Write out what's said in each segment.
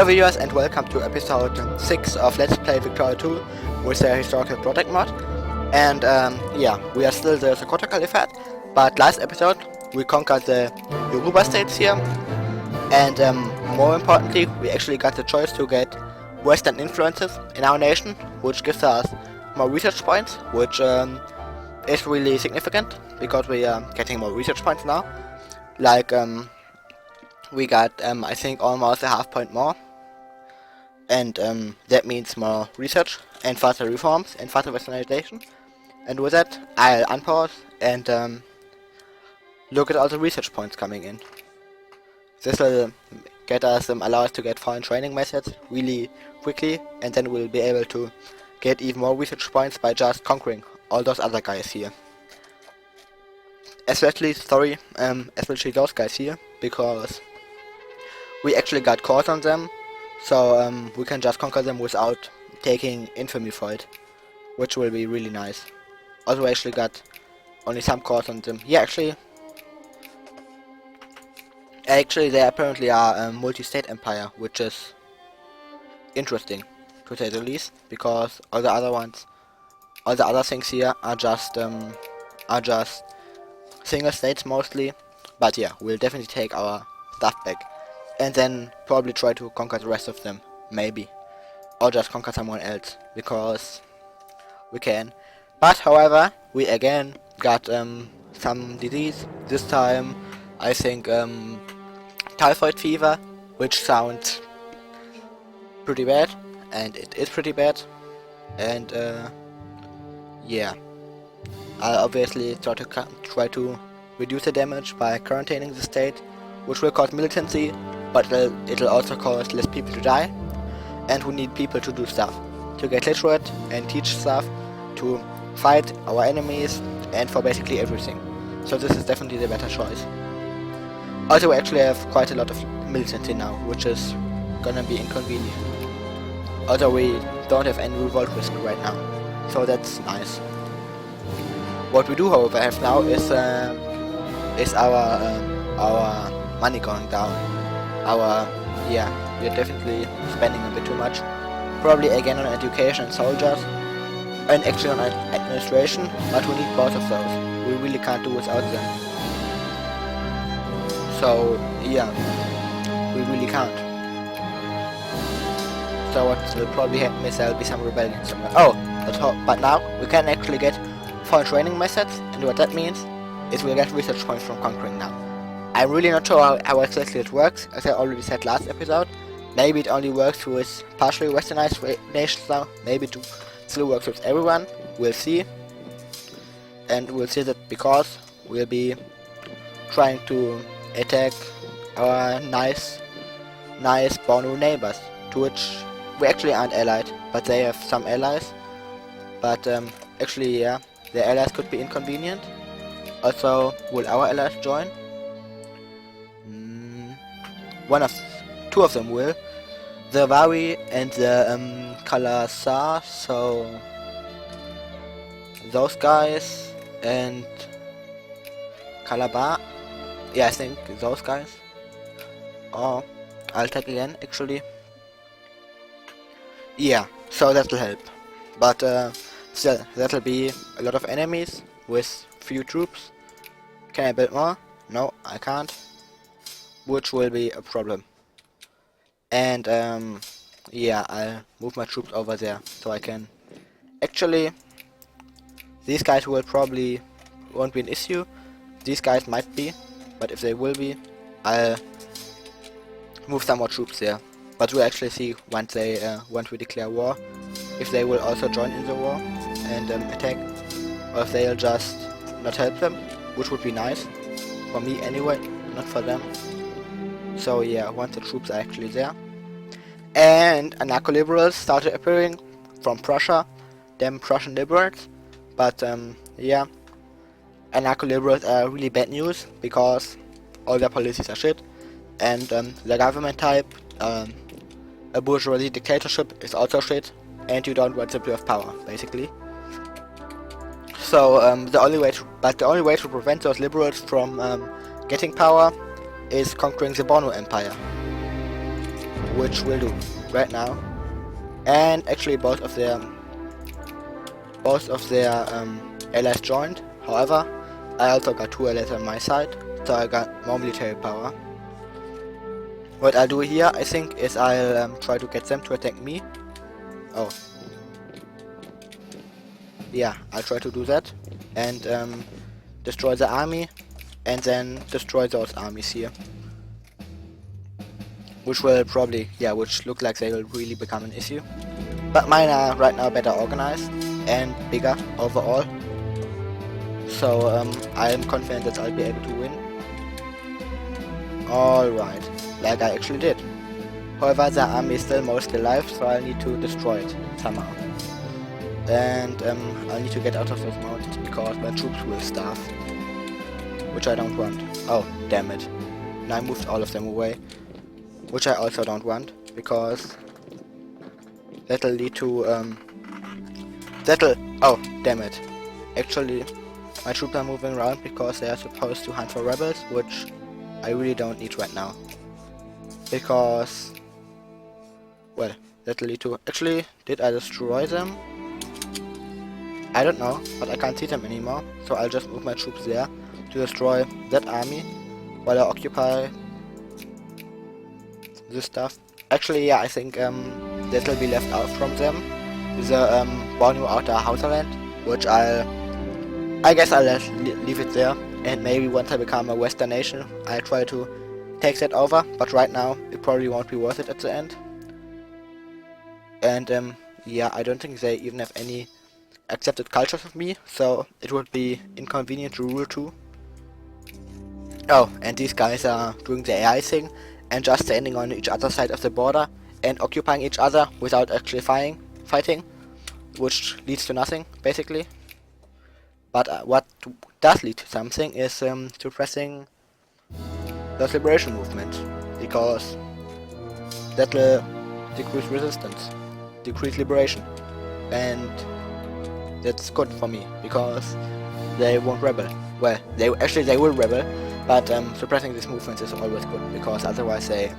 Hello viewers and welcome to episode 6 of Let's Play Victoria 2 with the historical project mod. And yeah, we are still the Sokoto Caliphate, but last episode we conquered the Yoruba states here, and more importantly we actually got the choice to get Western influences in our nation, which gives us more research points, which is really significant because we are getting more research points now. Like we got I think almost a half point more. And that means more research and faster reforms and faster westernization. And with that, I'll unpause and look at all the research points coming in. This will get us allow us to get foreign training methods really quickly, and then we'll be able to get even more research points by just conquering all those other guys here. Especially those guys here, because we actually got cores on them. So we can just conquer them without taking infamy for it, which will be really nice. Also, I actually got only some cores on them. Yeah, actually they apparently are a multi-state empire, which is interesting to say the least, because all the other things here are just single states mostly. But yeah, we'll definitely take our stuff back. And then probably try to conquer the rest of them, maybe. Or just conquer someone else, because we can. But however, we again got some disease. This time, I think typhoid fever, which sounds pretty bad, and it is pretty bad. And yeah, I'll obviously try to reduce the damage by quarantining the state, which will cause militancy. But it'll also cause less people to die, and we need people to do stuff, to get literate and teach stuff, to fight our enemies, and for basically everything. So this is definitely the better choice. Also, we actually have quite a lot of militancy now, which is gonna be inconvenient. Although we don't have any revolt risk right now, so that's nice. What we do, however, have now is our money going down. We're definitely spending a bit too much. Probably again on education and soldiers, and actually on administration, but we need both of those. We really can't do without them. So yeah, we really can't. So what will probably happen is there'll be some rebellion somewhere. Oh, but now we can actually get foreign training methods, and what that means is we'll get research points from conquering now. I'm really not sure how exactly it works, as I already said last episode. Maybe it only works with partially westernized nations now, maybe it still works with everyone, we'll see. And we'll see that because we'll be trying to attack our nice Bornu neighbors, to which we actually aren't allied, but they have some allies. But actually, yeah, their allies could be inconvenient. Also, will our allies join? Two of them will. The Wari and the Kalasar, so those guys, and Calabar, yeah, I think those guys. Oh, I'll take again, actually. Yeah, so that'll help. But still, that'll be a lot of enemies with few troops. Can I build more? No, I can't. Which will be a problem. And yeah, I'll move my troops over there so I can. Actually, these guys won't be an issue. These guys might be, but if they will be, I'll move some more troops there. But we'll actually see once we declare war, if they will also join in the war and attack, or if they'll just not help them, which would be nice for me anyway, not for them. So yeah, once the troops are actually there. And anarcho-liberals started appearing from Prussia, them Prussian liberals. But yeah, anarcho-liberals are really bad news, because all their policies are shit. And the government type, a bourgeoisie dictatorship, is also shit. And you don't want simply of power, basically. So the only way to prevent those liberals from getting power is conquering the Bornu Empire, which will do right now. And actually both of their allies joined. However, I also got 2 allies on my side, so I got more military power. What I'll do here, I think, is I'll try to get them to attack me. Oh. Yeah, I'll try to do that. And destroy the army. And then destroy those armies here. Which will probably, yeah, which look like they will really become an issue. But mine are right now better organized and bigger overall. So I'm confident that I'll be able to win. Alright, like I actually did. However, the army is still mostly alive, so I'll need to destroy it somehow. And I'll need to get out of those mountains because my troops will starve. Which I don't want. Oh, damn it. Now I moved all of them away. Which I also don't want, because that'll lead to, oh, damn it. Actually, my troops are moving around because they are supposed to hunt for rebels, which I really don't need right now. Because, well, that'll lead to, actually, did I destroy them? I don't know, but I can't see them anymore, so I'll just move my troops there to destroy that army while I occupy this stuff. Actually, yeah, I think that'll be left out from them. The Borneo Outer Hauserland, which I guess I'll leave it there, and maybe once I become a Western nation, I'll try to take that over, but right now it probably won't be worth it at the end. And yeah, I don't think they even have any accepted cultures of me, so it would be inconvenient to rule too. Oh, and these guys are doing the AI thing and just standing on each other's side of the border and occupying each other without actually fighting, which leads to nothing, basically. But what does lead to something is suppressing the liberation movement, because that will decrease resistance, decrease liberation, and that's good for me, because they won't rebel. Well, they will rebel, but suppressing these movements is always good, because otherwise they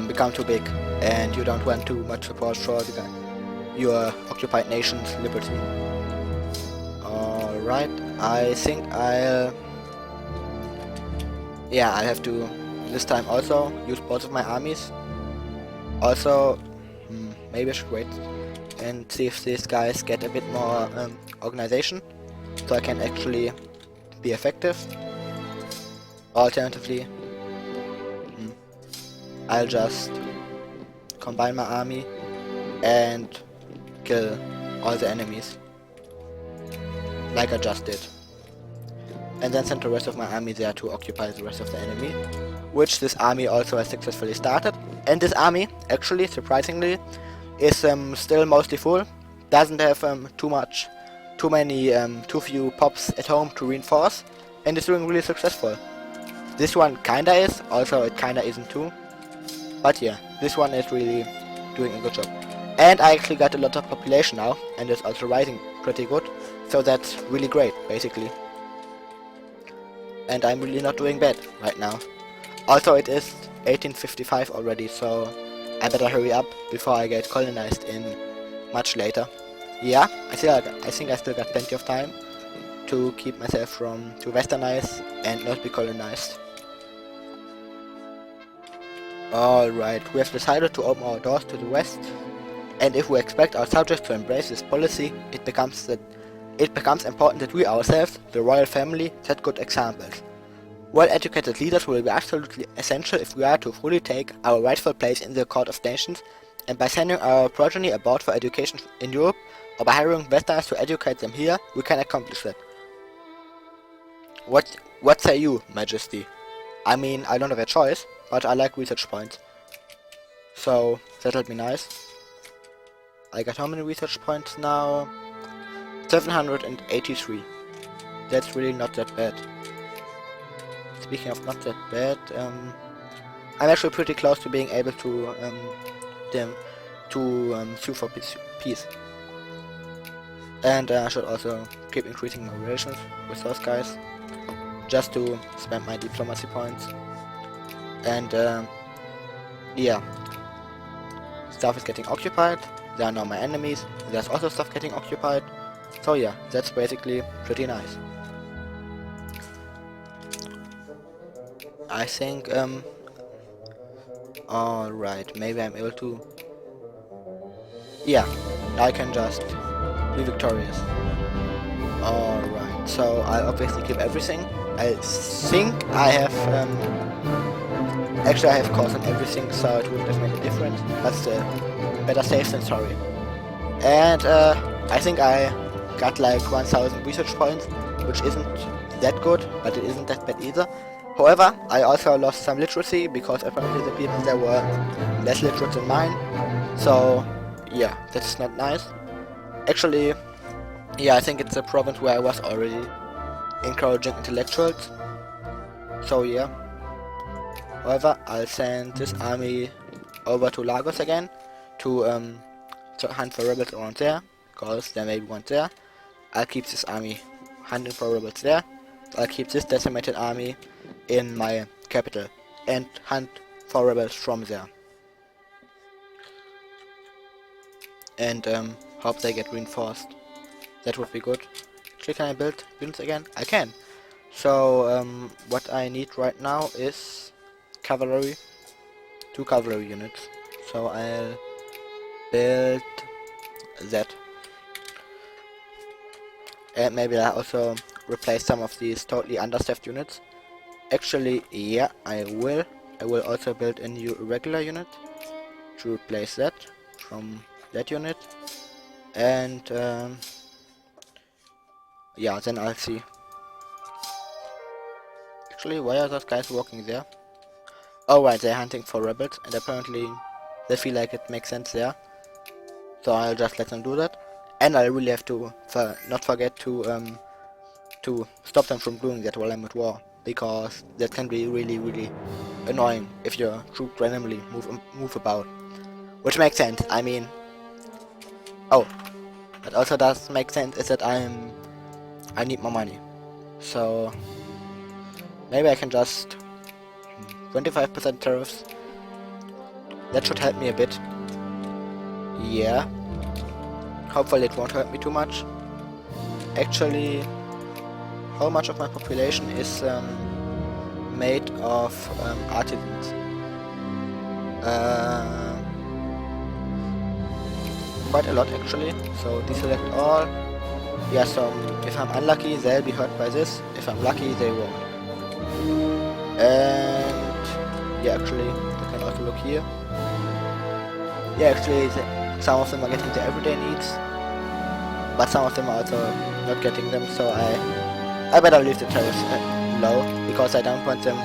become too big, and you don't want too much support for your occupied nation's liberty. Alright, I think I have to this time also use both of my armies. Also, maybe I should wait and see if these guys get a bit more organization, so I can actually be effective. Alternatively, I'll just combine my army and kill all the enemies, like I just did, and then send the rest of my army there to occupy the rest of the enemy, which this army also has successfully started. And this army, actually, surprisingly, is still mostly full, doesn't have too few pops at home to reinforce, and is doing really successful. This one kinda is, also it kinda isn't too, but yeah, this one is really doing a good job. And I actually got a lot of population now, and it's also rising pretty good, so that's really great, basically. And I'm really not doing bad right now. Also, it is 1855 already, so I better hurry up before I get colonized in much later. Yeah, I think I still got plenty of time to keep myself to westernize and not be colonized. Alright, we have decided to open our doors to the west, and if we expect our subjects to embrace this policy, it becomes important that we ourselves, the royal family, set good examples. Well-educated leaders will be absolutely essential if we are to fully take our rightful place in the court of nations, and by sending our progeny abroad for education in Europe, or by hiring Westerners to educate them here, we can accomplish that. What say you, Majesty? I mean, I don't have a choice, but I like research points. So, that'll be nice. I got how many research points now? 783. That's really not that bad. Speaking of not that bad, I'm actually pretty close to being able to sue for peace. And I should also keep increasing my relations with those guys, just to spend my diplomacy points. And yeah, stuff is getting occupied. There are now my enemies. There's also stuff getting occupied. So yeah, that's basically pretty nice. I think, alright, maybe I'm able to... Yeah, I can just be victorious. Alright, so I'll obviously keep everything. I think I have, actually I have cores on everything, so it wouldn't have made a difference, but still, better safe than sorry. And, I think I got like 1000 research points, which isn't that good, but it isn't that bad either. However, I also lost some literacy, because apparently the people there were less literate than mine, so yeah, that's not nice. Actually, yeah, I think it's a province where I was already encouraging intellectuals, so yeah. However, I'll send this army over to Lagos again to hunt for rebels around there, because there may be one there. I'll keep this army hunting for rebels there. I'll keep this decimated army in my capital and hunt for rebels from there. And hope they get reinforced. That would be good. Actually, can I build units again? I can. So what I need right now is cavalry. 2 cavalry units. So I'll build that. And maybe I'll also replace some of these totally understaffed units. Actually, yeah, I will. I will also build a new irregular unit to replace that from that unit. And yeah, then I'll see. Actually, why are those guys walking there? Oh right, they're hunting for rebels, and apparently they feel like it makes sense there. So I'll just let them do that. And I really have to not forget to stop them from doing that while I'm at war, because that can be really annoying if your troops randomly move about. Which makes sense. I mean, oh, what also does make sense is that I need more money. So maybe I can just 25% tariffs. That should help me a bit. Yeah. Hopefully it won't hurt me too much. Actually, how much of my population is made of artisans? Quite a lot actually. So deselect all. Yeah, so if I'm unlucky, they'll be hurt by this. If I'm lucky, they won't. And yeah, actually, you can also look here. Yeah, actually, some of them are getting their everyday needs, but some of them are also not getting them. So I better leave the tariffs low, because I don't want them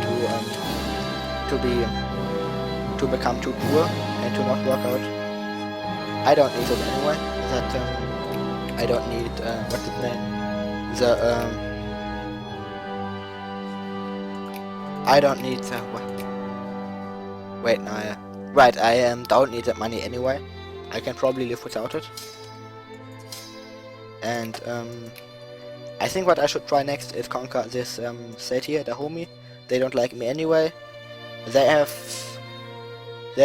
to become too poor and to not work out. I don't need it anyway. I don't need what's its name? I don't need the wait, no, right, I don't need that money anyway. I can probably live without it. And I think what I should try next is conquer this state here, Dahomey. They don't like me anyway. They have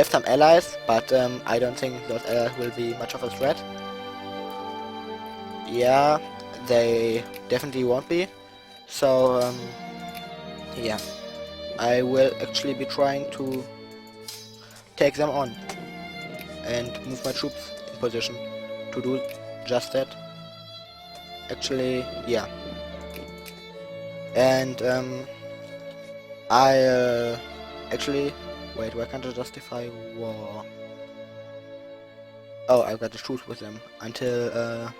some allies, but I don't think those allies will be much of a threat. Yeah, they definitely won't be. So yeah, I will actually be trying to take them on and move my troops in position to do just that. Actually, yeah. And I actually wait. Why can't I justify war? Oh, I've got to truce with them until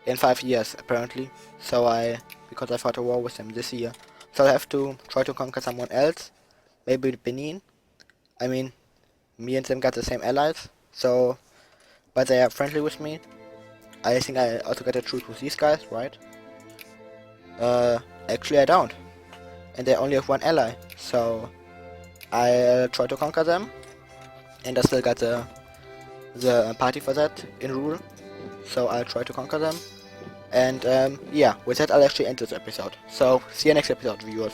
in 5 years apparently. So because I fought a war with them this year, so I have to try to conquer someone else. Maybe Benin. I mean, me and them got the same allies, so but they are friendly with me. I think I also got a truce with these guys, right? Actually I don't. And they only have one ally, so I'll try to conquer them. And I still got the party for that in rule, so I'll try to conquer them. And yeah, with that I'll actually end this episode. So see you next episode, viewers.